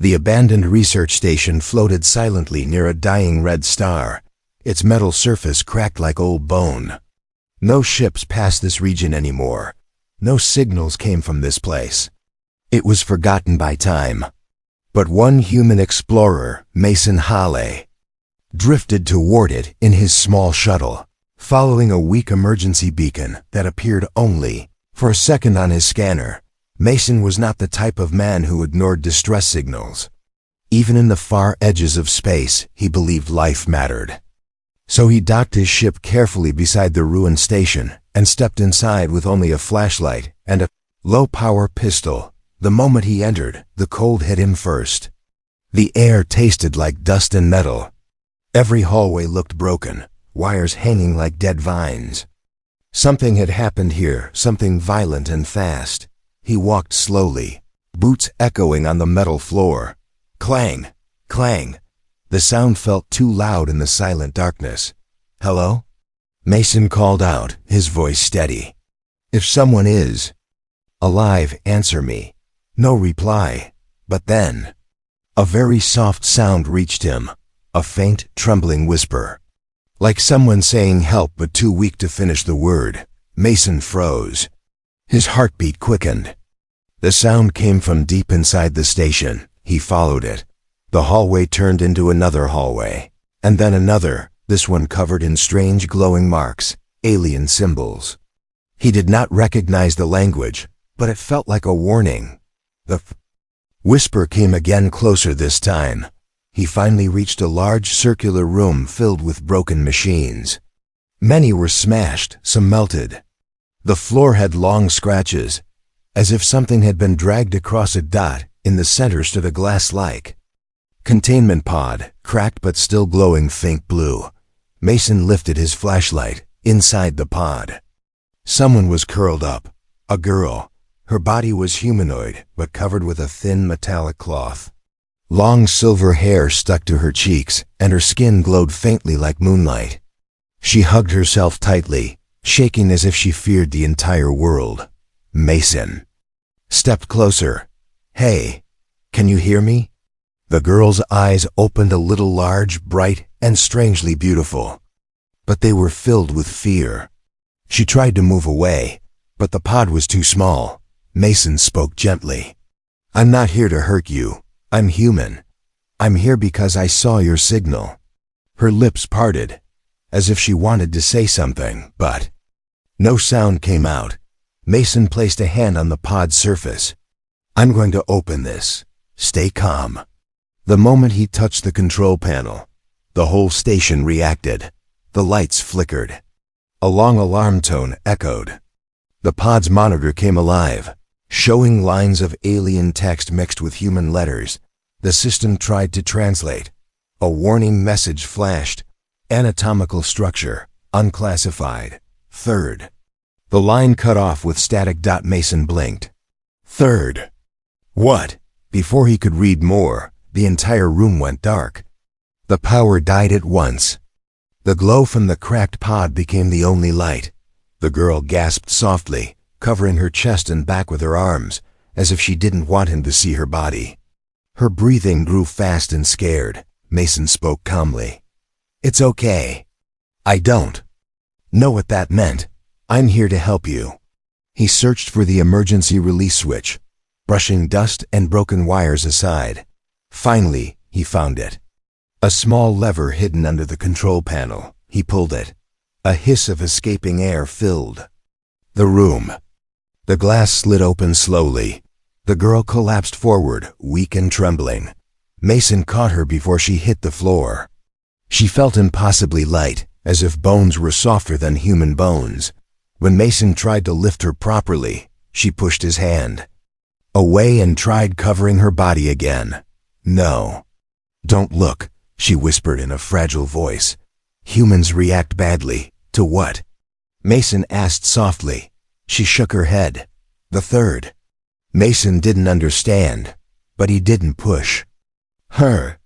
The abandoned research station floated silently near a dying red star, its metal surface cracked like old bone. No ships passed this region anymore. No signals came from this place. It was forgotten by time. But one human explorer, Mason Halley, drifted toward it in his small shuttle, following a weak emergency beacon that appeared only for a second on his scanner. Mason was not the type of man who ignored distress signals. Even in the far edges of space, he believed life mattered. So he docked his ship carefully beside the ruined station and stepped inside with only a flashlight and a low-power pistol. The moment he entered, the cold hit him first. The air tasted like dust and metal. Every hallway looked broken, wires hanging like dead vines. Something had happened here, something violent and fast. He walked slowly, boots echoing on the metal floor. Clang, clang. The sound felt too loud in the silent darkness. "Hello?" Mason called out, his voice steady. "If someone is alive, answer me." No reply. But then, a very soft sound reached him, a faint, trembling whisper. Like someone saying help but too weak to finish the word. Mason froze. His heartbeat quickened. The sound came from deep inside the station. He followed it. The hallway turned into another hallway, and then another, this one covered in strange glowing marks, alien symbols. He did not recognize the language, but it felt like a warning. The whisper came again, closer this time. He finally reached a large circular room filled with broken machines. Many were smashed, some melted. The floor had long scratches, as if something had been dragged across a dot. In the center stood a glass-like containment pod, cracked but still glowing faint blue. Mason lifted his flashlight. Inside the pod, someone was curled up. A girl. Her body was humanoid, but covered with a thin metallic cloth. Long silver hair stuck to her cheeks, and her skin glowed faintly like moonlight. She hugged herself tightly, shaking as if she feared the entire world. Mason stepped closer. "Hey, can you hear me?" The girl's eyes opened a little, large, bright, and strangely beautiful. But they were filled with fear. She tried to move away, but the pod was too small. Mason spoke gently. "I'm not here to hurt you. I'm human. I'm here because I saw your signal." Her lips parted, as if she wanted to say something, but no sound came out. Mason placed a hand on the pod's surface. "I'm going to open this. Stay calm." The moment he touched the control panel, the whole station reacted. The lights flickered. A long alarm tone echoed. The pod's monitor came alive, showing lines of alien text mixed with human letters. The system tried to translate. A warning message flashed. Anatomical structure, unclassified. Third. The line cut off with static. Mason blinked. Third. What? Before he could read more, the entire room went dark. The power died at once. The glow from the cracked pod became the only light. The girl gasped softly, covering her chest and back with her arms, as if she didn't want him to see her body. Her breathing grew fast and scared. Mason spoke calmly. "It's okay. I don't know what that meant. I'm here to help you." He searched for the emergency release switch, brushing dust and broken wires aside. Finally, he found it. A small lever hidden under the control panel. He pulled it. A hiss of escaping air filled the room. The glass slid open slowly. The girl collapsed forward, weak and trembling. Mason caught her before she hit the floor. She felt impossibly light, as if bones were softer than human bones. When Mason tried to lift her properly, she pushed his hand away and tried covering her body again. "No. Don't look," she whispered in a fragile voice. "Humans react badly." "To what?" Mason asked softly. She shook her head. "The third." Mason didn't understand, but he didn't push her.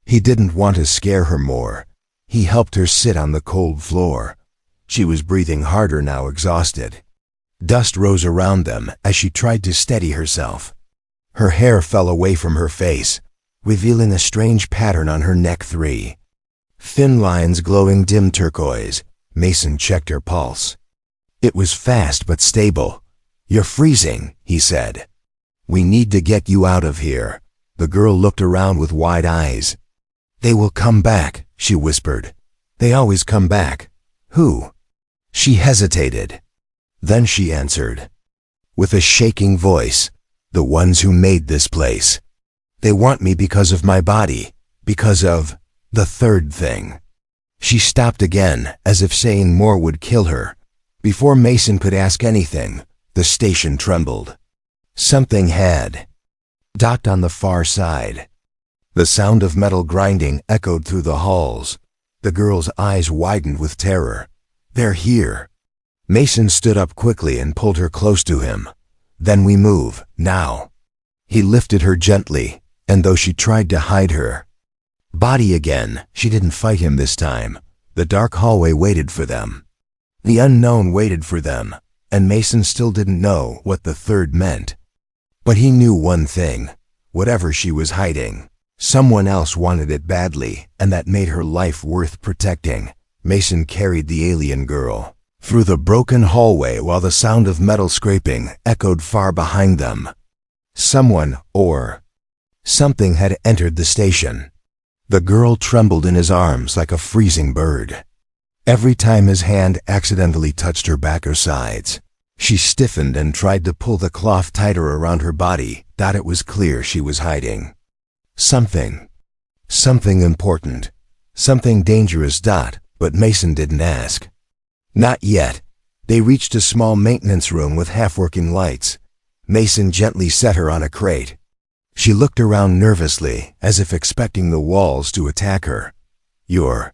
He didn't want to scare her more. He helped her sit on the cold floor. She was breathing harder now, exhausted. Dust rose around them as she tried to steady herself. Her hair fell away from her face, revealing a strange pattern on her neck. 3 thin lines glowing dim turquoise. Mason checked her pulse. It was fast but stable. "You're freezing," he said. "We need to get you out of here." The girl looked around with wide eyes. "They will come back," she whispered. "They always come back." "Who?" She hesitated. Then she answered, with a shaking voice, "The ones who made this place. They want me because of my body, because of the third thing." She stopped again, as if saying more would kill her. Before Mason could ask anything, the station trembled. Something had docked on the far side. The sound of metal grinding echoed through the halls. The girl's eyes widened with terror. "They're here." Mason stood up quickly and pulled her close to him. "Then we move, now." He lifted her gently, and though she tried to hide her body again, she didn't fight him this time. The dark hallway waited for them. The unknown waited for them, and Mason still didn't know what the third meant. But he knew one thing: whatever she was hiding, someone else wanted it badly, and that made her life worth protecting. Mason carried the alien girl through the broken hallway while the sound of metal scraping echoed far behind them. Someone, or something, had entered the station. The girl trembled in his arms like a freezing bird. Every time his hand accidentally touched her back or sides, she stiffened and tried to pull the cloth tighter around her body. That it was clear she was hiding something. Something important. Something dangerous. But Mason didn't ask. Not yet. They reached a small maintenance room with half-working lights. Mason gently set her on a crate. She looked around nervously, as if expecting the walls to attack her. "You're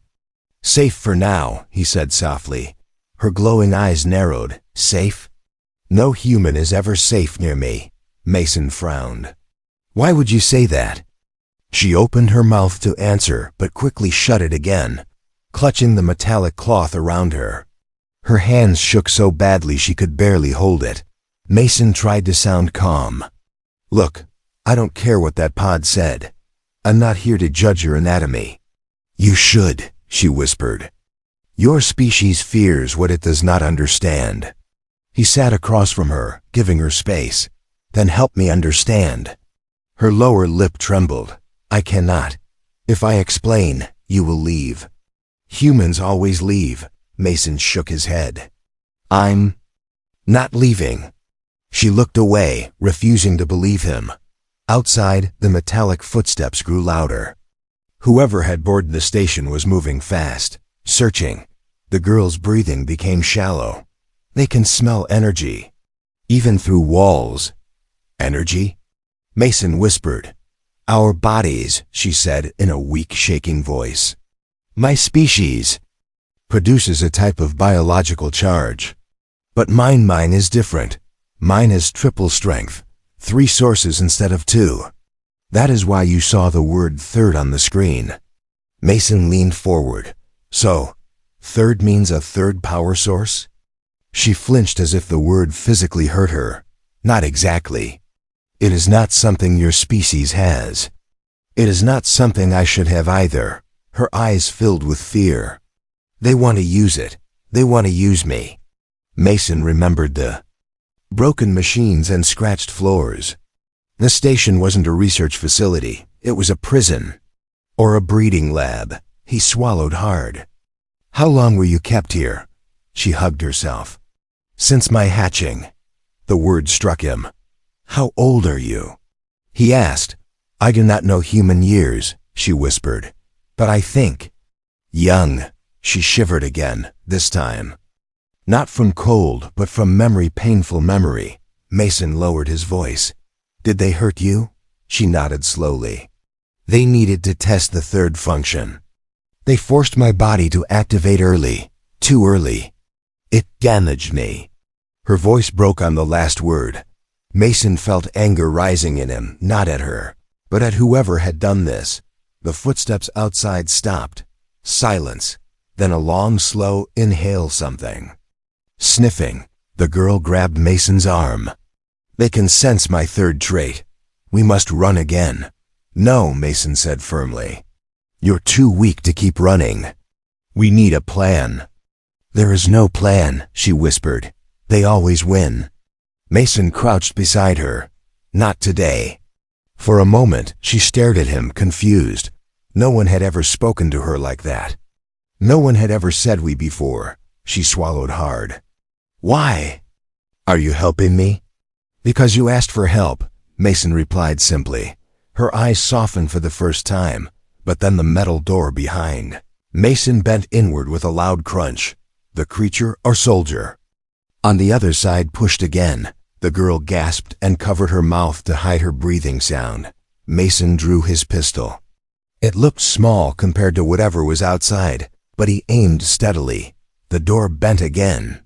safe for now," he said softly. Her glowing eyes narrowed. "Safe? No human is ever safe near me." Mason frowned. "Why would you say that?" She opened her mouth to answer, but quickly shut it again, clutching the metallic cloth around her. Her hands shook so badly she could barely hold it. Mason tried to sound calm. "Look, I don't care what that pod said. I'm not here to judge your anatomy." "You should," she whispered. "Your species fears what it does not understand." He sat across from her, giving her space. "Then help me understand." Her lower lip trembled. "I cannot. If I explain, you will leave." "Humans always leave." Mason shook his head. "I'm not leaving." She looked away, refusing to believe him. Outside, the metallic footsteps grew louder. Whoever had boarded the station was moving fast, searching. The girl's breathing became shallow. "They can smell energy, even through walls." "Energy?" Mason whispered. "Our bodies," she said in a weak, shaking voice. "My species produces a type of biological charge. But mine is different. Mine has triple strength. 3 sources instead of 2. That is why you saw the word third on the screen." Mason leaned forward. "So, third means a third power source?" She flinched as if the word physically hurt her. "Not exactly. It is not something your species has. It is not something I should have either." Her eyes filled with fear. "They want to use it. They want to use me." Mason remembered the broken machines and scratched floors. The station wasn't a research facility. It was a prison. Or a breeding lab. He swallowed hard. "How long were you kept here?" She hugged herself. "Since my hatching." The word struck him. "How old are you?" He asked. "I do not know human years," she whispered. "But I think young." She shivered again, this time. Not from cold, but from memory, painful memory. Mason lowered his voice. "Did they hurt you?" She nodded slowly. "They needed to test the third function. They forced my body to activate early, too early. It damaged me." Her voice broke on the last word. Mason felt anger rising in him, not at her, but at whoever had done this. The footsteps outside stopped. Silence. Then a long, slow inhale. Something sniffing. The girl grabbed Mason's arm. "They can sense my third trait. We must run again." No, Mason said firmly. You're too weak to keep running. We need a plan. There is no plan, she whispered. They always win. Mason crouched beside her. Not today. For a moment, she stared at him, confused. No one had ever spoken to her like that. No one had ever said we before. She swallowed hard. Why? Are you helping me? Because you asked for help, Mason replied simply. Her eyes softened for the first time, but then the metal door behind. Mason bent inward with a loud crunch. The creature or soldier? On the other side pushed again. The girl gasped and covered her mouth to hide her breathing sound. Mason drew his pistol. It looked small compared to whatever was outside, but he aimed steadily. The door bent again,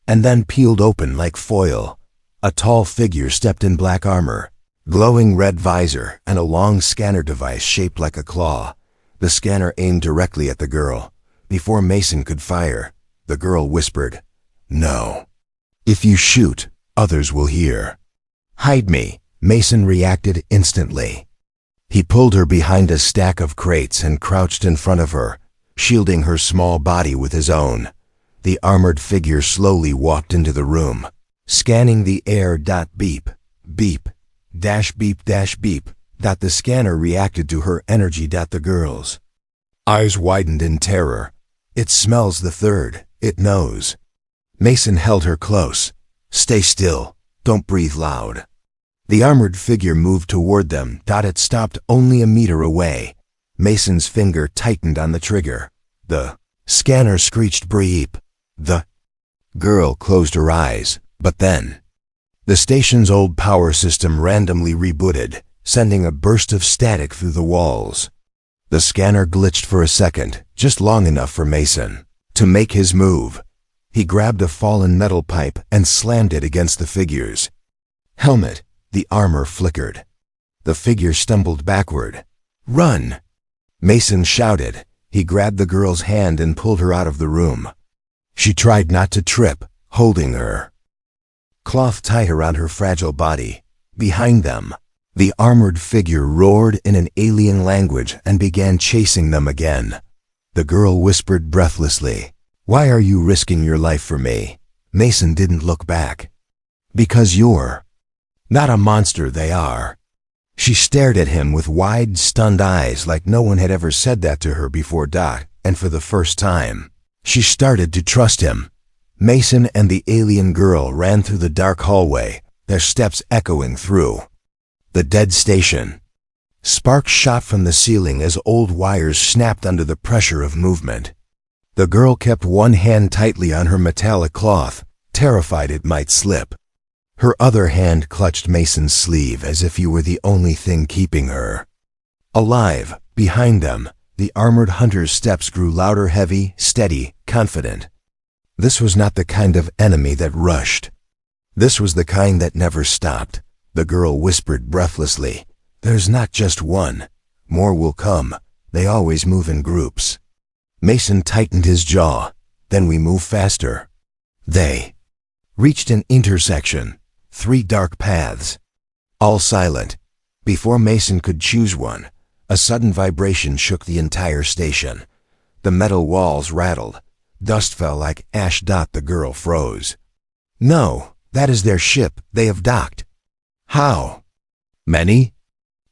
and then peeled open like foil. A tall figure stepped in black armor, glowing red visor, and a long scanner device shaped like a claw. The scanner aimed directly at the girl. Before Mason could fire, the girl whispered, "No. If you shoot, others will hear." "Hide me," Mason reacted instantly. He pulled her behind a stack of crates and crouched in front of her, shielding her small body with his own. The armored figure slowly walked into the room, scanning the air. Beep, beep, beep, beep. The scanner reacted to her energy. The girl's eyes widened in terror. It smells the third. It knows. Mason held her close. Stay still. Don't breathe loud. The armored figure moved toward them. It stopped only a meter away. Mason's finger tightened on the trigger. The scanner screeched beep. The girl closed her eyes, but then the station's old power system randomly rebooted, sending a burst of static through the walls. The scanner glitched for a second, just long enough for Mason to make his move. He grabbed a fallen metal pipe and slammed it against the figure's helmet. The armor flickered. The figure stumbled backward. "Run!" Mason shouted. He grabbed the girl's hand and pulled her out of the room. She tried not to trip, holding her cloth tight around her fragile body. Behind them, the armored figure roared in an alien language and began chasing them again. The girl whispered breathlessly, "Why are you risking your life for me?" Mason didn't look back. "Because you're not a monster, they are." She stared at him with wide, stunned eyes like no one had ever said that to her before. And for the first time, she started to trust him. Mason and the alien girl ran through the dark hallway, their steps echoing through the dead station. Sparks shot from the ceiling as old wires snapped under the pressure of movement. The girl kept one hand tightly on her metallic cloth, terrified it might slip. Her other hand clutched Mason's sleeve as if he were the only thing keeping her alive. Behind them, the armored hunter's steps grew louder, heavy, steady, confident. This was not the kind of enemy that rushed. This was the kind that never stopped. The girl whispered breathlessly, "There's not just one. More will come. They always move in groups." Mason tightened his jaw. "Then we move faster." They reached an intersection. 3 dark paths, all silent. Before Mason could choose one, a sudden vibration shook the entire station. The metal walls rattled. Dust fell like ash. The girl froze. "No, that is their ship. They have docked." "How many?"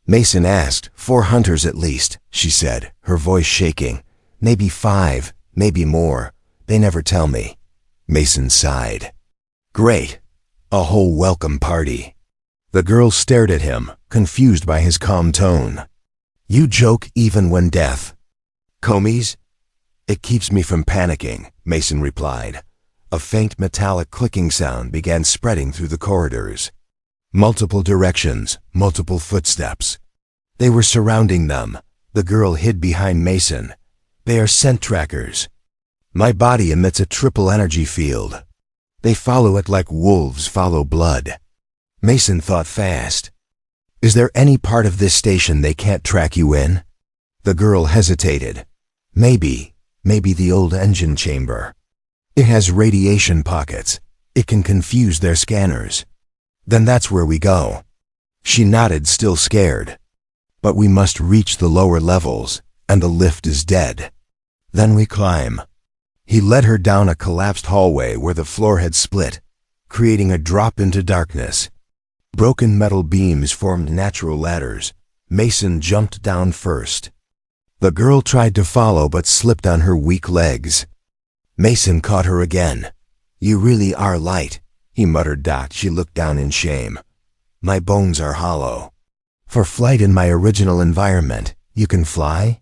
Mason asked. "4 hunters at least," she said, her voice shaking. "Maybe 5, maybe more. They never tell me." Mason sighed. "Great. A whole welcome party." The girl stared at him, confused by his calm tone. "You joke even when death comes?" "It keeps me from panicking," Mason replied. A faint metallic clicking sound began spreading through the corridors. Multiple directions, multiple footsteps. They were surrounding them. The girl hid behind Mason. "They are scent trackers. My body emits a triple energy field. They follow it like wolves follow blood." Mason thought fast. "Is there any part of this station they can't track you in?" The girl hesitated. Maybe the old engine chamber. It has radiation pockets. It can confuse their scanners." "Then that's where we go." She nodded, still scared. But we must reach the lower levels, and the lift is dead. Then we climb. He led her down a collapsed hallway where the floor had split, creating a drop into darkness. Broken metal beams formed natural ladders. Mason jumped down first. The girl tried to follow but slipped on her weak legs. Mason caught her again. "You really are light," he muttered. She looked down in shame. "My bones are hollow." "For flight in my original environment, you can fly?"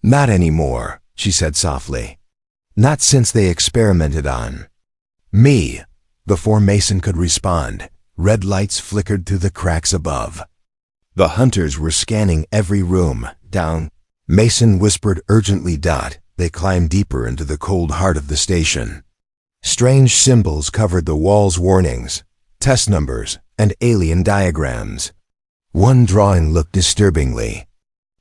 "Not anymore," she said softly. "Not since they experimented on me." Before Mason could respond, red lights flickered through the cracks above. The hunters were scanning every room. "Down," Mason whispered urgently. They climbed deeper into the cold heart of the station. Strange symbols covered the walls, warnings, test numbers, and alien diagrams. One drawing looked disturbingly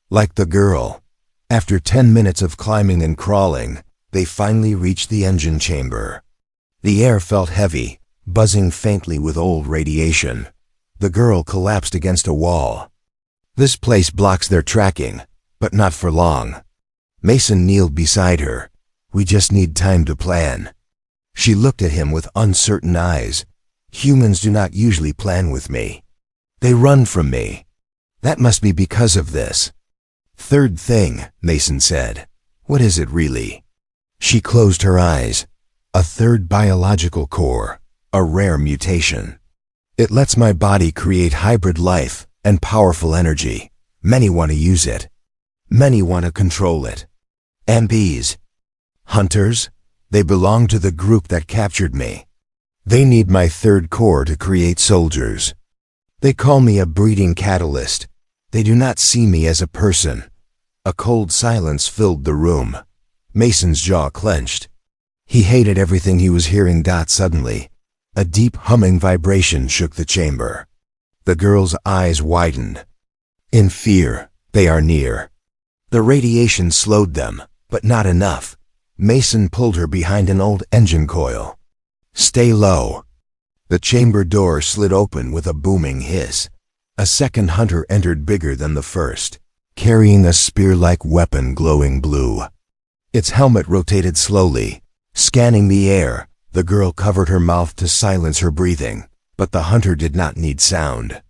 like the girl. After 10 minutes of climbing and crawling, they finally reached the engine chamber. The air felt heavy, buzzing faintly with old radiation. The girl collapsed against a wall. "This place blocks their tracking, but not for long." Mason kneeled beside her. "We just need time to plan." She looked at him with uncertain eyes. "Humans do not usually plan with me. They run from me. That must be because of this." "Third thing," Mason said. "What is it really?" She closed her eyes. "A third biological core, a rare mutation. It lets my body create hybrid life and powerful energy. Many want to use it. Many want to control it. MPs. Hunters, they belong to the group that captured me. They need my third core to create soldiers. They call me a breeding catalyst. They do not see me as a person." A cold silence filled the room. Mason's jaw clenched. He hated everything he was hearing. Suddenly, a deep humming vibration shook the chamber. The girl's eyes widened. In fear, "They are near." The radiation slowed them, but not enough. Mason pulled her behind an old engine coil. "Stay low." The chamber door slid open with a booming hiss. A second hunter entered, bigger than the first, carrying a spear-like weapon glowing blue. Its helmet rotated slowly, scanning the air. The girl covered her mouth to silence her breathing, but the hunter did not need sound.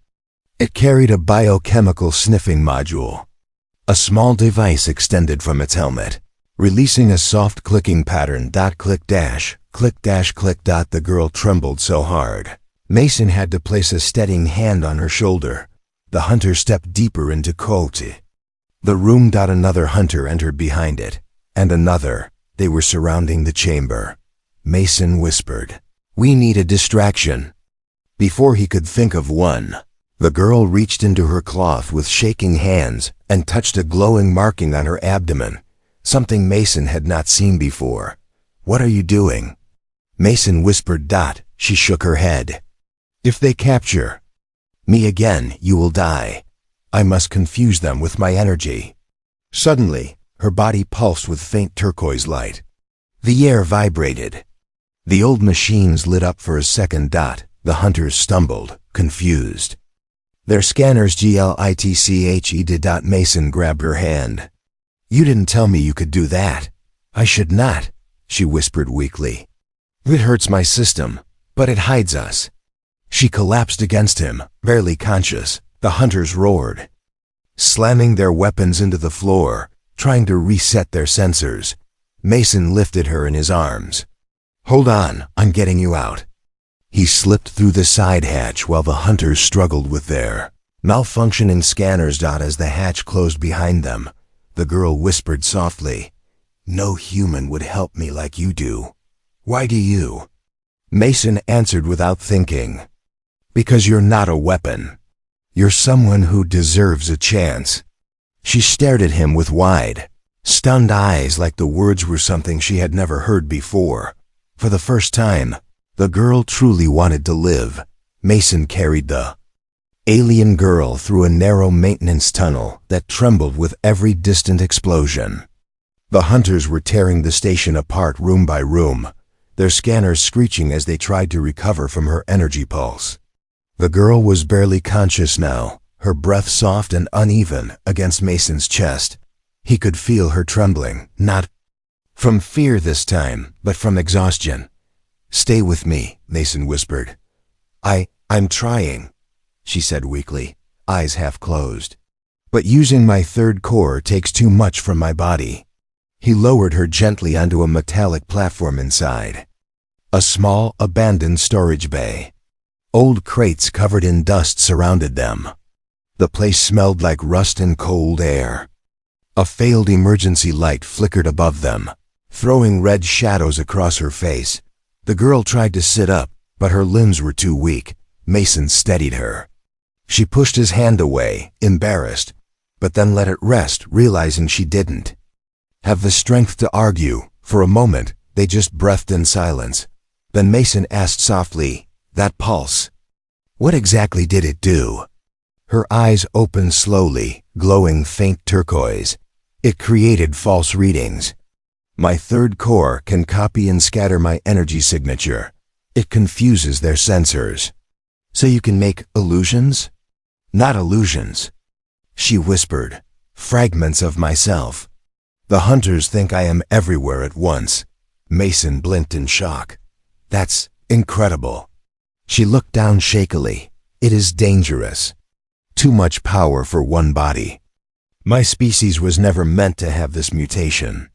It carried a biochemical sniffing module. A small device extended from its helmet, releasing a soft clicking pattern. Click dash, click dash, click. The girl trembled so hard, Mason had to place a steadying hand on her shoulder. The hunter stepped deeper into Cote. The room. Another hunter entered behind it, and another. They were surrounding the chamber. Mason whispered, "We need a distraction." Before he could think of one, the girl reached into her cloth with shaking hands and touched a glowing marking on her abdomen, something Mason had not seen before. "What are you doing?" Mason whispered. She shook her head. "If they capture me again, you will die. I must confuse them with my energy." Suddenly, her body pulsed with faint turquoise light. The air vibrated. The old machines lit up for a second. The hunters stumbled, confused. "Their scanners glitched." Mason grabbed her hand. "You didn't tell me you could do that." "I should not," she whispered weakly. "It hurts my system, but it hides us." She collapsed against him, barely conscious. The hunters roared, slamming their weapons into the floor, trying to reset their sensors. Mason lifted her in his arms. "Hold on, I'm getting you out." He slipped through the side hatch while the hunters struggled with their malfunctioning scanners. As the hatch closed behind them, the girl whispered softly, "No human would help me like you do." "Why do you?" Mason answered without thinking. "Because you're not a weapon. You're someone who deserves a chance." She stared at him with wide, stunned eyes, like the words were something she had never heard before. For the first time, the girl truly wanted to live. Mason carried the alien girl through a narrow maintenance tunnel that trembled with every distant explosion. The hunters were tearing the station apart room by room, their scanners screeching as they tried to recover from her energy pulse. The girl was barely conscious now, her breath soft and uneven against Mason's chest. He could feel her trembling, not from fear this time, but from exhaustion. "Stay with me," Mason whispered. I'm trying," she said weakly, eyes half closed. "But using my third core takes too much from my body." He lowered her gently onto a metallic platform inside. A small, abandoned storage bay. Old crates covered in dust surrounded them. The place smelled like rust and cold air. A failed emergency light flickered above them, throwing red shadows across her face. The girl tried to sit up, but her limbs were too weak. Mason steadied her. She pushed his hand away, embarrassed, but then let it rest, realizing she didn't have the strength to argue. For a moment, they just breathed in silence. Then Mason asked softly, "That pulse, what exactly did it do?" Her eyes opened slowly, glowing faint turquoise. "It created false readings. My third core can copy and scatter my energy signature. It confuses their sensors. So you can make illusions?" "Not illusions," she whispered. "Fragments of myself. The hunters think I am everywhere at once." Mason blinked in shock. "That's incredible." She looked down shakily. "It is dangerous. Too much power for one body. My species was never meant to have this mutation.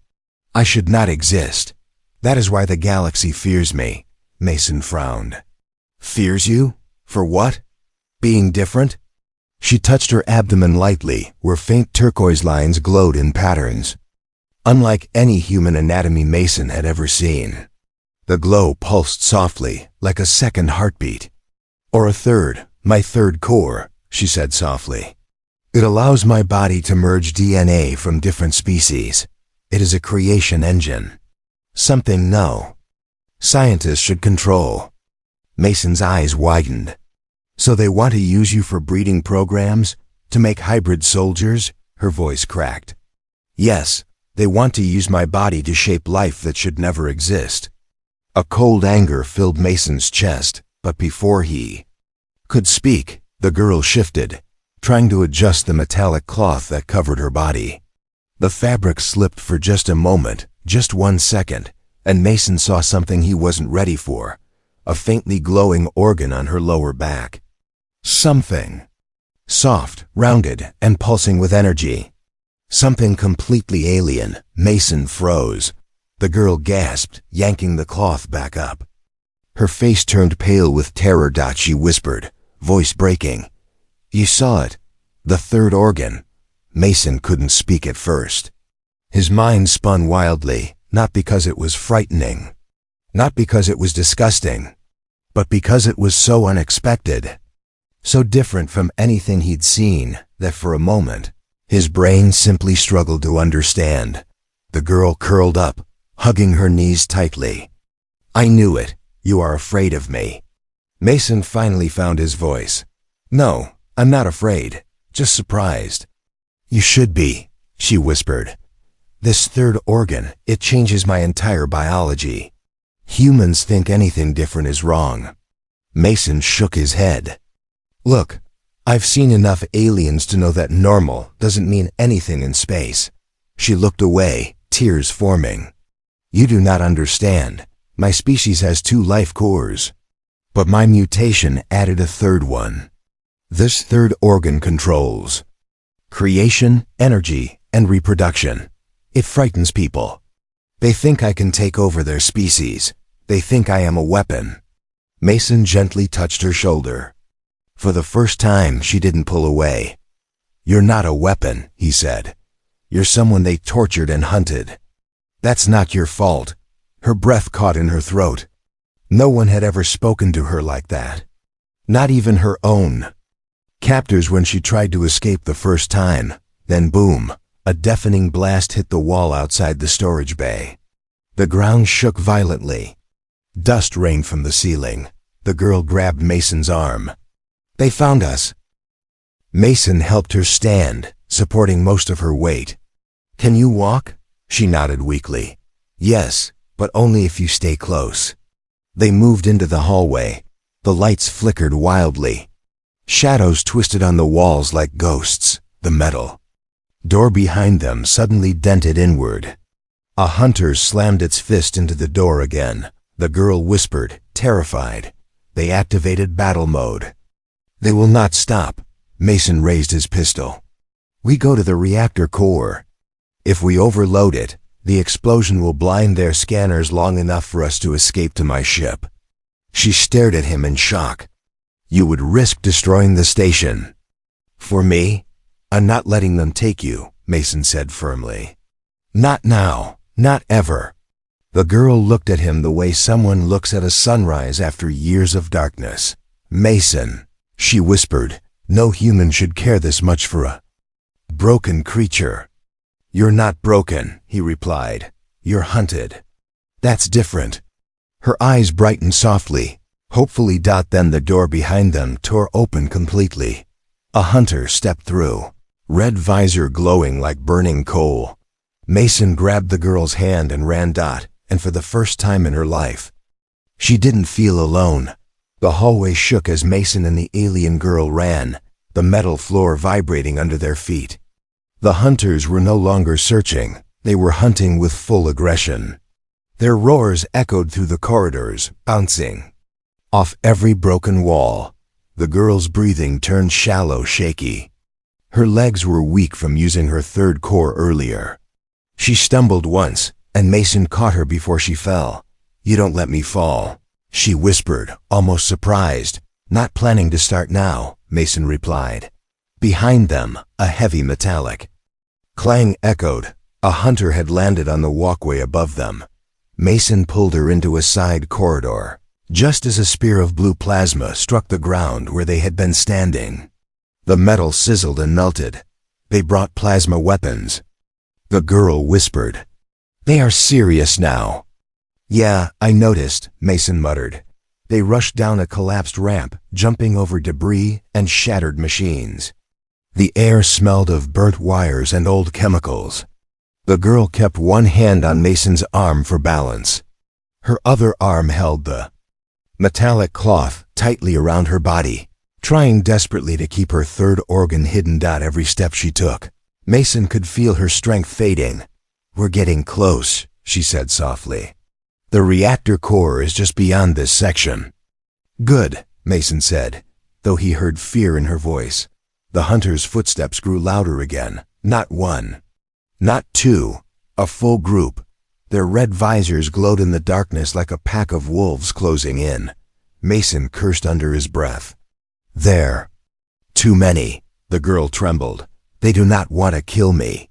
I should not exist. That is why the galaxy fears me." Mason frowned. "Fears you? For what? Being different?" She touched her abdomen lightly, where faint turquoise lines glowed in patterns. Unlike any human anatomy Mason had ever seen. The glow pulsed softly, like a second heartbeat. "Or a third, my third core," she said softly. "It allows my body to merge DNA from different species. It is a creation engine. Something scientists should control." Mason's eyes widened. "So they want to use you for breeding programs? To make hybrid soldiers?" Her voice cracked. "Yes, they want to use my body to shape life that should never exist." A cold anger filled Mason's chest, but before he could speak, the girl shifted, trying to adjust the metallic cloth that covered her body. The fabric slipped for just a moment, just 1 second, and Mason saw something he wasn't ready for. A faintly glowing organ on her lower back. Something soft, rounded, and pulsing with energy. Something completely alien. Mason froze. The girl gasped, yanking the cloth back up. Her face turned pale with terror. She whispered, voice breaking, "You saw it. The third organ." Mason couldn't speak at first. His mind spun wildly, not because it was frightening, not because it was disgusting, but because it was so unexpected, so different from anything he'd seen, that for a moment, his brain simply struggled to understand. The girl curled up, hugging her knees tightly. "I knew it. You are afraid of me." Mason finally found his voice. "No, I'm not afraid, just surprised." "You should be," she whispered. "This third organ, it changes my entire biology. Humans think anything different is wrong." Mason shook his head. "Look, I've seen enough aliens to know that normal doesn't mean anything in space." She looked away, tears forming. "You do not understand. My species has 2 life cores. But my mutation added a third one. This third organ controls creation, energy, and reproduction. It frightens people. They think I can take over their species. They think I am a weapon." Mason gently touched her shoulder. For the first time, she didn't pull away. "You're not a weapon," he said. "You're someone they tortured and hunted. That's not your fault." Her breath caught in her throat. No one had ever spoken to her like that. Not even her own captors when she tried to escape the first time. Then boom, a deafening blast hit the wall outside the storage bay. The ground shook violently. Dust rained from the ceiling. The girl grabbed Mason's arm. "They found us." Mason helped her stand, supporting most of her weight. "Can you walk?" She nodded weakly. "Yes, but only if you stay close." They moved into the hallway. The lights flickered wildly. Shadows twisted on the walls like ghosts. The metal door behind them suddenly dented inward. A hunter slammed its fist into the door again. The girl whispered, terrified. They activated battle mode. They will not stop. Mason raised his pistol. We go to the reactor core. If we overload it, the explosion will blind their scanners long enough for us to escape to my ship. She stared at him in shock. You would risk destroying the station. For me? I'm not letting them take you, Mason said firmly. Not now, not ever. The girl looked at him the way someone looks at a sunrise after years of darkness. Mason, she whispered, no human should care this much for a broken creature. You're not broken, he replied. You're hunted. That's different. Her eyes brightened softly. Hopefully. Then the door behind them tore open completely. A hunter stepped through, red visor glowing like burning coal. Mason grabbed the girl's hand and ran. And for the first time in her life, she didn't feel alone. The hallway shook as Mason and the alien girl ran, the metal floor vibrating under their feet. The hunters were no longer searching. They were hunting with full aggression. Their roars echoed through the corridors, bouncing off every broken wall. The girl's breathing turned shallow, shaky. Her legs were weak from using her third core earlier. She stumbled once, and Mason caught her before she fell. You don't let me fall, she whispered, almost surprised. Not planning to start now, Mason replied. Behind them, a heavy metallic clang echoed. A hunter had landed on the walkway above them. Mason pulled her into a side corridor, just as a spear of blue plasma struck the ground where they had been standing. The metal sizzled and melted. They brought plasma weapons. The girl whispered, They are serious now. Yeah, I noticed, Mason muttered. They rushed down a collapsed ramp, jumping over debris and shattered machines. The air smelled of burnt wires and old chemicals. The girl kept one hand on Mason's arm for balance. Her other arm held the metallic cloth tightly around her body, trying desperately to keep her third organ hidden. Every step she took, Mason could feel her strength fading. We're getting close, she said softly. The reactor core is just beyond this section. Good, Mason said, though he heard fear in her voice. The hunter's footsteps grew louder again. Not one, not two, a full group. Their red visors glowed in the darkness like a pack of wolves closing in. Mason cursed under his breath. There. Too many. The girl trembled. They do not want to kill me.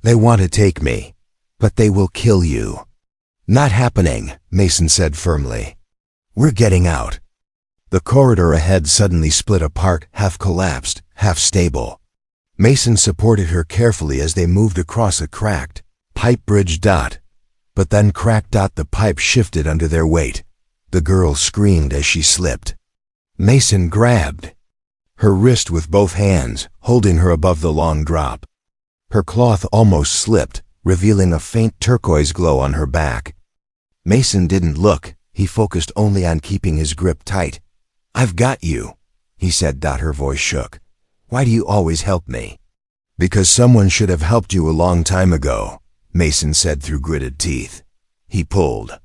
They want to take me. But they will kill you. Not happening, Mason said firmly. We're getting out. The corridor ahead suddenly split apart, half collapsed, half stable. Mason supported her carefully as they moved across a cracked pipe bridge. But then cracked. The pipe shifted under their weight. The girl screamed as she slipped. Mason grabbed her wrist with both hands, holding her above the long drop. Her cloth almost slipped, revealing a faint turquoise glow on her back. Mason didn't look. He focused only on keeping his grip tight. I've got you, he said. Her voice shook. Why do you always help me? Because someone should have helped you a long time ago, Mason said through gritted teeth. He pulled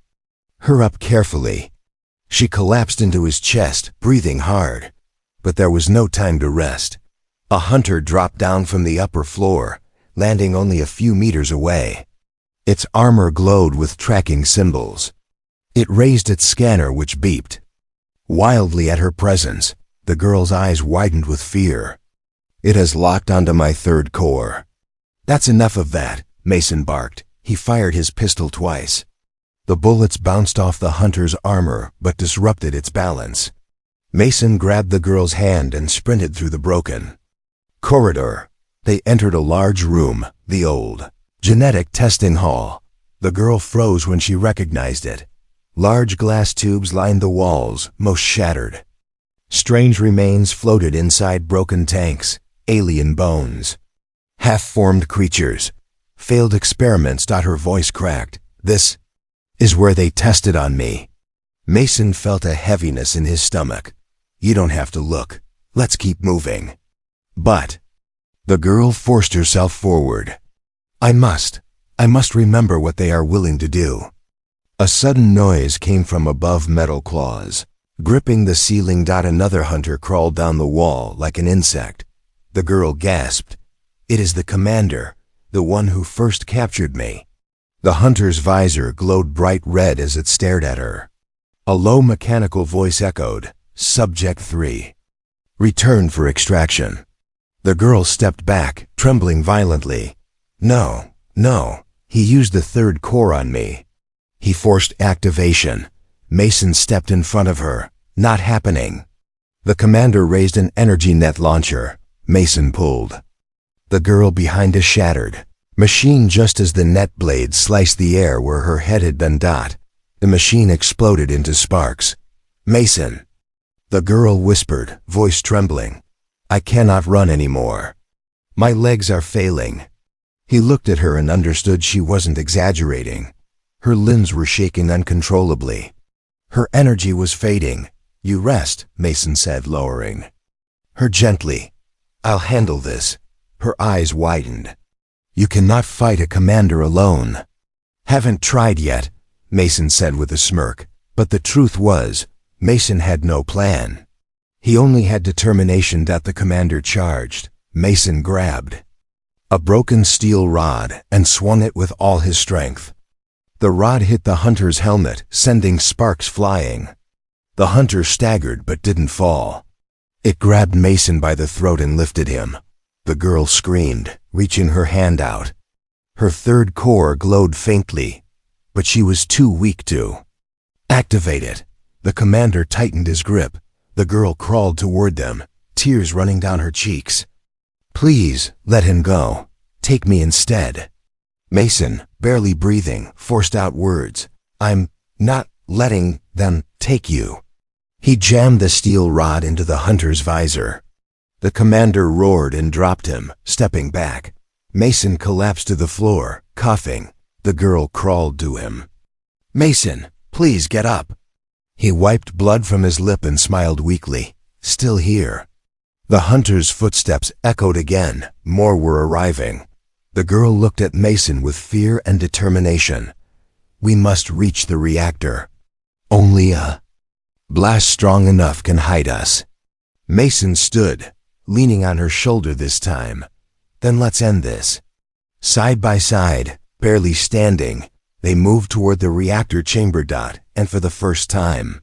her up carefully. She collapsed into his chest, breathing hard. But there was no time to rest. A hunter dropped down from the upper floor, landing only a few meters away. Its armor glowed with tracking symbols. It raised its scanner, which beeped wildly at her presence. The girl's eyes widened with fear. It has locked onto my third core. That's enough of that, Mason barked. He fired his pistol twice. The bullets bounced off the hunter's armor but disrupted its balance. Mason grabbed the girl's hand and sprinted through the broken corridor. They entered a large room, the old genetic testing hall. The girl froze when she recognized it. Large glass tubes lined the walls, most shattered. Strange remains floated inside broken tanks, alien bones, half-formed creatures, failed experiments. Her voice cracked. This is where they tested on me. Mason felt a heaviness in his stomach. You don't have to look, Let's keep moving. But the girl forced herself forward. I must remember what they are willing to do. A sudden noise came from above metal claws. Gripping the ceiling. Another hunter crawled down the wall like an insect. The girl gasped. It is the commander, the one who first captured me. The hunter's visor glowed bright red as it stared at her. A low mechanical voice echoed, Subject 3. Return for extraction. The girl stepped back, trembling violently. No, he used the third core on me. He forced activation. Mason stepped in front of her. Not happening. The commander raised an energy net launcher. Mason pulled. The girl behind us shattered. Machine just as the net blade sliced the air where her head had been. The machine exploded into sparks. Mason. The girl whispered, voice trembling. I cannot run anymore. My legs are failing. He looked at her and understood she wasn't exaggerating. Her limbs were shaking uncontrollably. Her energy was fading. You rest, Mason said, lowering her gently. I'll handle this. Her eyes widened. You cannot fight a commander alone. Haven't tried yet, Mason said with a smirk, but the truth was, Mason had no plan. He only had determination. The commander charged. Mason grabbed a broken steel rod and swung it with all his strength. The rod hit the hunter's helmet, sending sparks flying. The hunter staggered but didn't fall. It grabbed Mason by the throat and lifted him. The girl screamed, reaching her hand out. Her third core glowed faintly, but she was too weak to activate it. The commander tightened his grip. The girl crawled toward them, tears running down her cheeks. Please, let him go. Take me instead. Mason, barely breathing, forced out words. I'm not letting them take you. He jammed the steel rod into the hunter's visor. The commander roared and dropped him, stepping back. Mason collapsed to the floor, coughing. The girl crawled to him. Mason, please get up. He wiped blood from his lip and smiled weakly. Still here. The hunter's footsteps echoed again. More were arriving. The girl looked at Mason with fear and determination. We must reach the reactor. Only a blast strong enough can hide us. Mason stood, leaning on her shoulder this time. Then let's end this. Side by side, barely standing, they moved toward the reactor chamber. And for the first time,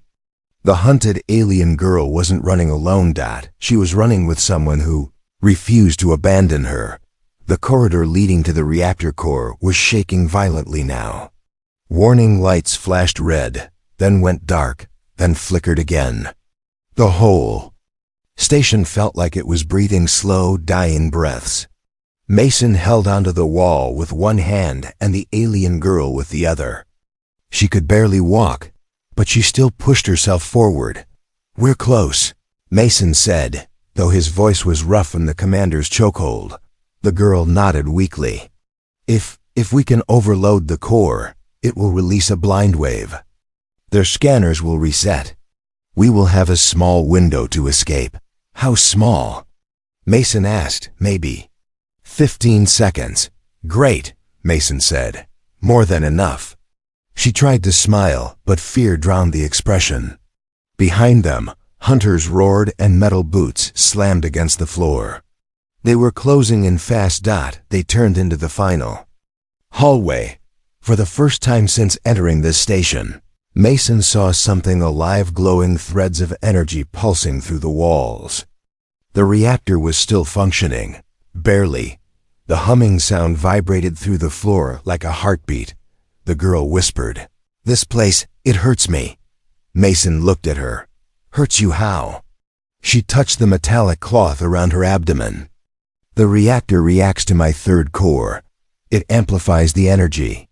the hunted alien girl wasn't running alone. She was running with someone who refused to abandon her. The corridor leading to the reactor core was shaking violently now. Warning lights flashed red, then went dark, then flickered again. The whole station felt like it was breathing slow, dying breaths. Mason held onto the wall with one hand and the alien girl with the other. She could barely walk, but she still pushed herself forward. We're close, Mason said, though his voice was rough from the commander's chokehold. The girl nodded weakly. If we can overload the core, it will release a blind wave. Their scanners will reset. We will have a small window to escape. How small? Mason asked. Maybe 15 seconds. Great, Mason said. More than enough. She tried to smile, but fear drowned the expression. Behind them, hunters roared and metal boots slammed against the floor. They were closing in fast. They turned into the final hallway. For the first time since entering this station, Mason saw something alive, glowing threads of energy pulsing through the walls. The reactor was still functioning, barely. The humming sound vibrated through the floor like a heartbeat. The girl whispered, This place, it hurts me. Mason looked at her. Hurts you how? She touched the metallic cloth around her abdomen. The reactor reacts to my third core. It amplifies the energy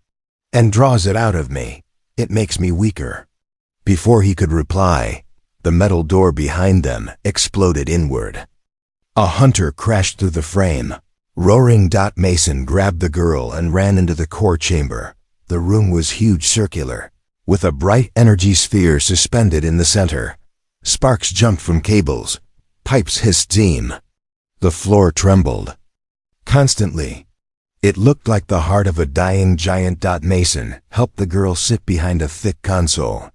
and draws it out of me. It makes me weaker. Before he could reply, the metal door behind them exploded inward. A hunter crashed through the frame. Roaring. Mason grabbed the girl and ran into the core chamber. The room was huge, circular, with a bright energy sphere suspended in the center. Sparks jumped from cables, Pipes hissed steam. The floor trembled. Constantly. It looked like the heart of a dying giant. Mason helped the girl sit behind a thick console.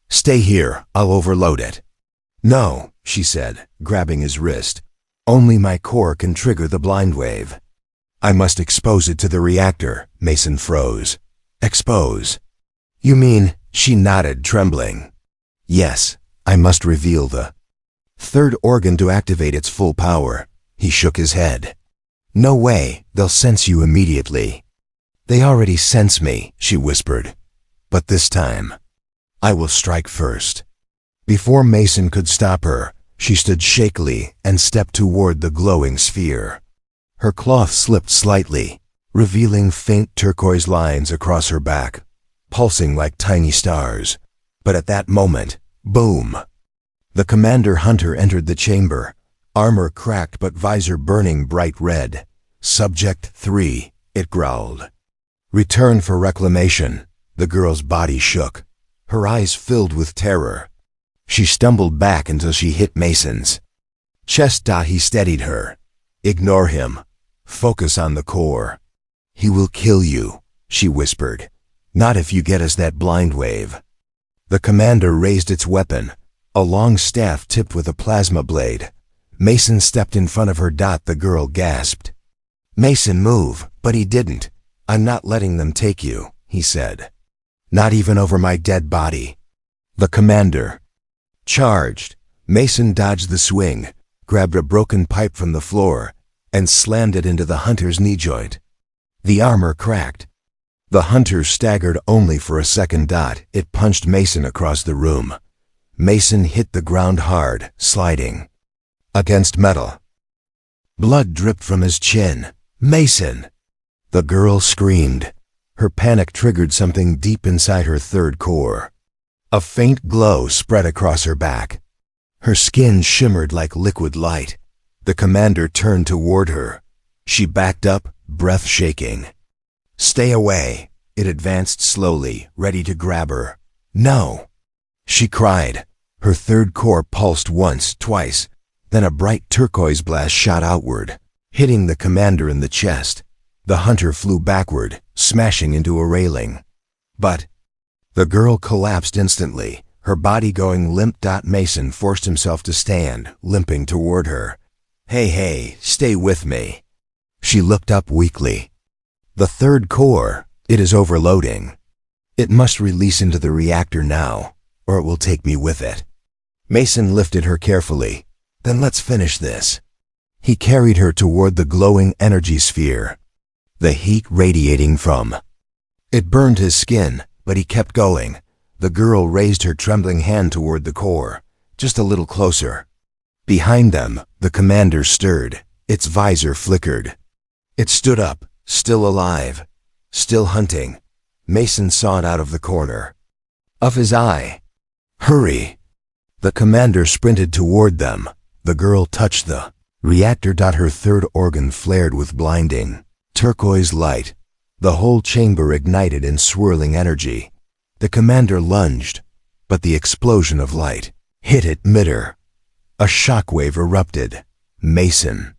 "Stay here, I'll overload it." "No," she said, grabbing his wrist. "Only my core can trigger the blind wave." "I must expose it to the reactor." Mason froze. "Expose? You mean?" She nodded, trembling. "Yes, I must reveal the third organ to activate its full power." He shook his head. "No way, they'll sense you immediately." "They already sense me," she whispered. "But this time, I will strike first." Before Mason could stop her, she stood shakily and stepped toward the glowing sphere. Her cloth slipped slightly, revealing faint turquoise lines across her back, pulsing like tiny stars. But at that moment, boom! The Commander Hunter entered the chamber, armor cracked but visor burning bright red. "Subject 3, it growled. "Return for reclamation." The girl's body shook, her eyes filled with terror. She stumbled back until she hit Mason's chest. He steadied her. "Ignore him. Focus on the core." "He will kill you," she whispered. "Not if you get us that blind wave." The commander raised its weapon, a long staff tipped with a plasma blade. Mason stepped in front of her. The girl gasped. "Mason, move," but he didn't. "I'm not letting them take you," he said. "Not even over my dead body." The commander charged. Mason dodged the swing, grabbed a broken pipe from the floor, and slammed it into the hunter's knee joint. The armor cracked. The hunter staggered only for a second. It punched Mason across the room. Mason hit the ground hard, sliding against metal. Blood dripped from his chin. "Mason!" The girl screamed. Her panic triggered something deep inside her third core. A faint glow spread across her back. Her skin shimmered like liquid light. The commander turned toward her. She backed up, breath shaking. "Stay away." It advanced slowly, ready to grab her. "No!" she cried. Her third core pulsed once, twice. Then a bright turquoise blast shot outward, hitting the commander in the chest. The hunter flew backward, smashing into a railing. But the girl collapsed instantly, her body going limp. Mason forced himself to stand, limping toward her. Hey, stay with me." She looked up weakly. "The third core, it is overloading. It must release into the reactor now, or it will take me with it." Mason lifted her carefully. "Then let's finish this." He carried her toward the glowing energy sphere, the heat radiating from it burned his skin, but he kept going. The girl raised her trembling hand toward the core, just a little closer. Behind them, the commander stirred. Its visor flickered. It stood up, still alive, still hunting. Mason saw it out of the corner of his eye. "Hurry!" The commander sprinted toward them. The girl touched the reactor. Her third organ flared with blinding turquoise light. The whole chamber ignited in swirling energy. The commander lunged, but the explosion of light hit it mid-air. A shockwave erupted. Mason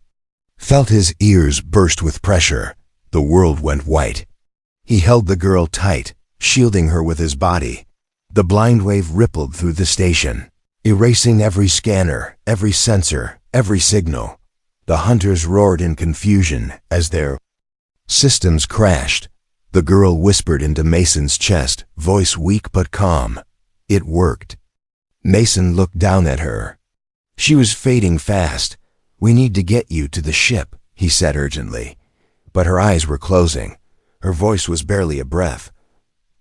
felt his ears burst with pressure. The world went white. He held the girl tight, shielding her with his body. The blind wave rippled through the station, erasing every scanner, every sensor, every signal. The hunters roared in confusion as their systems crashed. The girl whispered into Mason's chest, voice weak but calm. It worked. Mason looked down at her. She was fading fast. "We need to get you to the ship," he said urgently. But her eyes were closing. Her voice was barely a breath.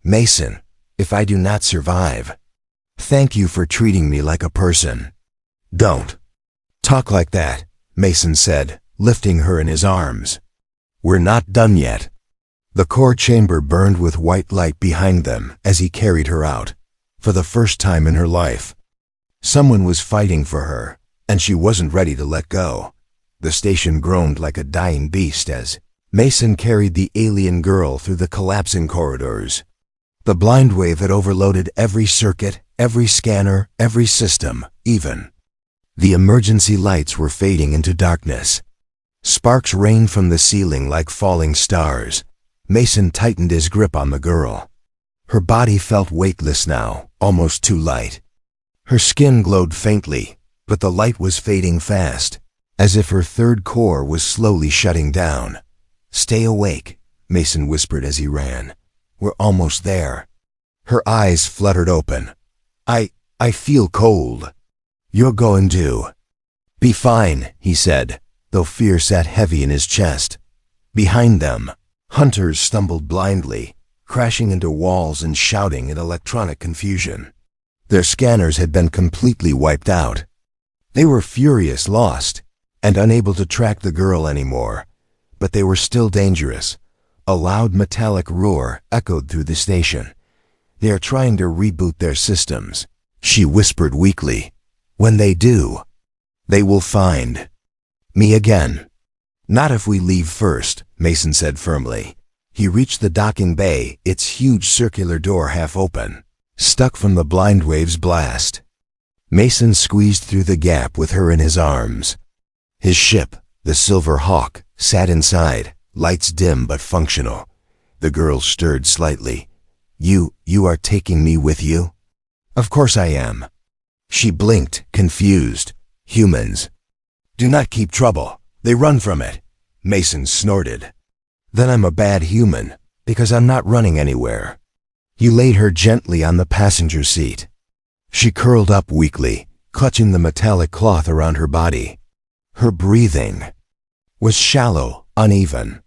"Mason, if I do not survive, thank you for treating me like a person." "Don't talk like that," Mason said, lifting her in his arms. "We're not done yet." The core chamber burned with white light behind them as he carried her out. For the first time in her life, someone was fighting for her, and she wasn't ready to let go. The station groaned like a dying beast as Mason carried the alien girl through the collapsing corridors. The blind wave had overloaded every circuit, every scanner, every system, even The emergency lights were fading into darkness. Sparks rained from the ceiling like falling stars. Mason tightened his grip on the girl. Her body felt weightless now, almost too light. Her skin glowed faintly, but the light was fading fast, as if her third core was slowly shutting down. "Stay awake," Mason whispered as he ran. "We're almost there." Her eyes fluttered open. I feel cold." "You're going to be fine," he said, though fear sat heavy in his chest. Behind them, hunters stumbled blindly, crashing into walls and shouting in electronic confusion. Their scanners had been completely wiped out. They were furious, lost, and unable to track the girl anymore. But they were still dangerous. A loud metallic roar echoed through the station. "They are trying to reboot their systems," she whispered weakly. "When they do, they will find me again." "Not if we leave first," Mason said firmly. He reached the docking bay, its huge circular door half open, stuck from the blind wave's blast. Mason squeezed through the gap with her in his arms. His ship, the Silver Hawk, sat inside, lights dim but functional. The girl stirred slightly. You are taking me with you?" "Of course I am." She blinked, confused. "Humans do not keep trouble. They run from it." Mason snorted. "Then I'm a bad human, because I'm not running anywhere." He laid her gently on the passenger seat. She curled up weakly, clutching the metallic cloth around her body. Her breathing was shallow, uneven.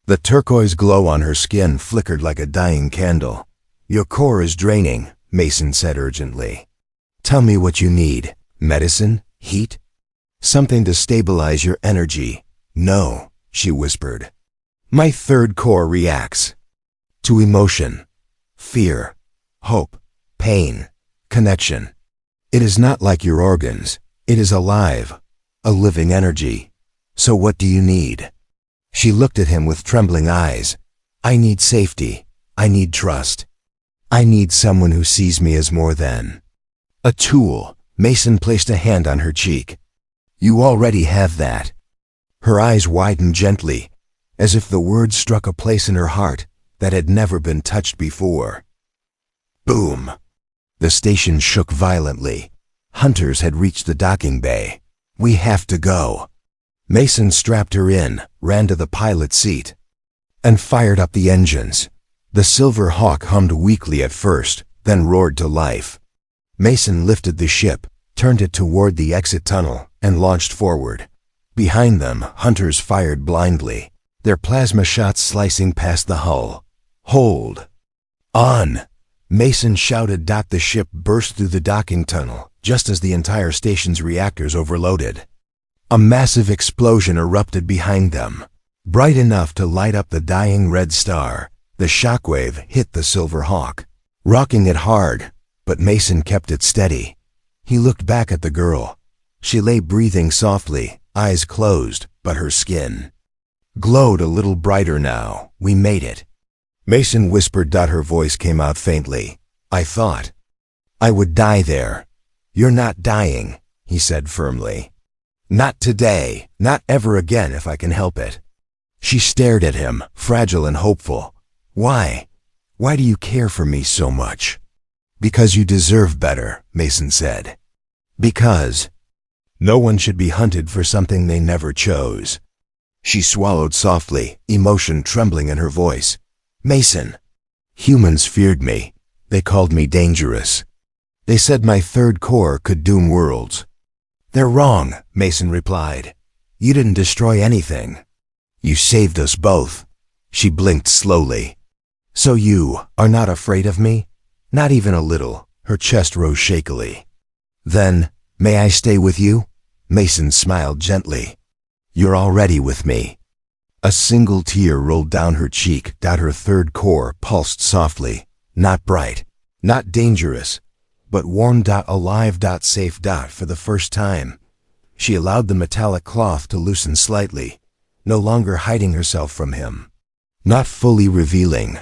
The turquoise glow on her skin flickered like a dying candle. "Your core is draining," Mason said urgently. "Tell me what you need. Medicine? Heat? Something to stabilize your energy." "No," she whispered. "My third core reacts to emotion, fear, hope, pain, connection. It is not like your organs. It is alive, a living energy. So what do you need?" She looked at him with trembling eyes. "I need safety. I need trust. I need someone who sees me as more than a tool." Mason placed a hand on her cheek. "You already have that." Her eyes widened gently, as if the words struck a place in her heart that had never been touched before. Boom! The station shook violently. Hunters had reached the docking bay. "We have to go." Mason strapped her in, ran to the pilot's seat, and fired up the engines. The Silver Hawk hummed weakly at first, then roared to life. Mason lifted the ship, turned it toward the exit tunnel, and launched forward. Behind them, hunters fired blindly, their plasma shots slicing past the hull. "Hold on!" Mason shouted. The ship burst through the docking tunnel, just as the entire station's reactors overloaded. A massive explosion erupted behind them, bright enough to light up the dying red star. The shockwave hit the Silver Hawk, rocking it hard, but Mason kept it steady. He looked back at the girl. She lay breathing softly, eyes closed, but her skin glowed a little brighter now. "We made it," Mason whispered. Her voice came out faintly. "I thought I would die there." "You're not dying," he said firmly. "Not today, not ever again if I can help it." She stared at him, fragile and hopeful. "Why? Why do you care for me so much?" "Because you deserve better," Mason said. "Because no one should be hunted for something they never chose." She swallowed softly, emotion trembling in her voice. "Mason, humans feared me. They called me dangerous. They said my third core could doom worlds." "They're wrong," Mason replied. "You didn't destroy anything. You saved us both." She blinked slowly. "So you are not afraid of me?" "Not even a little." Her chest rose shakily. "Then, may I stay with you?" Mason smiled gently. "You're already with me." A single tear rolled down her cheek. Her third core pulsed softly, not bright, not dangerous, but warm. Alive. Safe. For the first time, she allowed the metallic cloth to loosen slightly, no longer hiding herself from him, not fully revealing,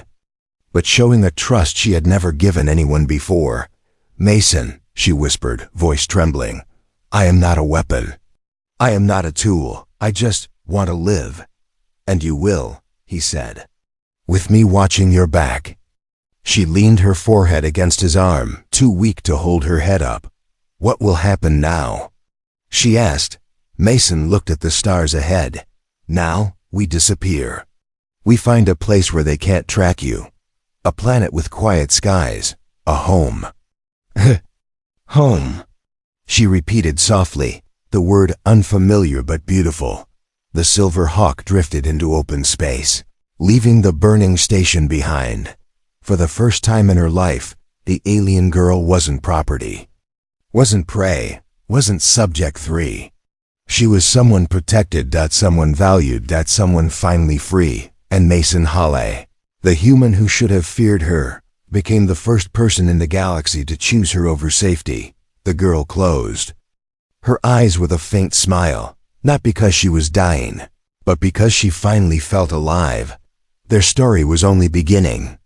but showing a trust she had never given anyone before. "Mason," she whispered, voice trembling, I am not a weapon. I am not a tool. I just want to live. And you will, he said. With me watching your back. She leaned her forehead against his arm, too weak to hold her head up. What will happen now? She asked. Mason looked at the stars ahead. Now, we disappear. We find a place where they can't track you. A planet with quiet skies. A home. Home. She repeated softly, the word unfamiliar but beautiful. The Silver Hawk drifted into open space, leaving the burning station behind. For the first time in her life, the alien girl wasn't property. Wasn't prey. Wasn't subject 3. She was someone protected, someone valued, someone finally free. And Mason Hale, the human who should have feared her, became the first person in the galaxy to choose her over safety. The girl closed her eyes with a faint smile, not because she was dying, but because she finally felt alive. Their story was only beginning.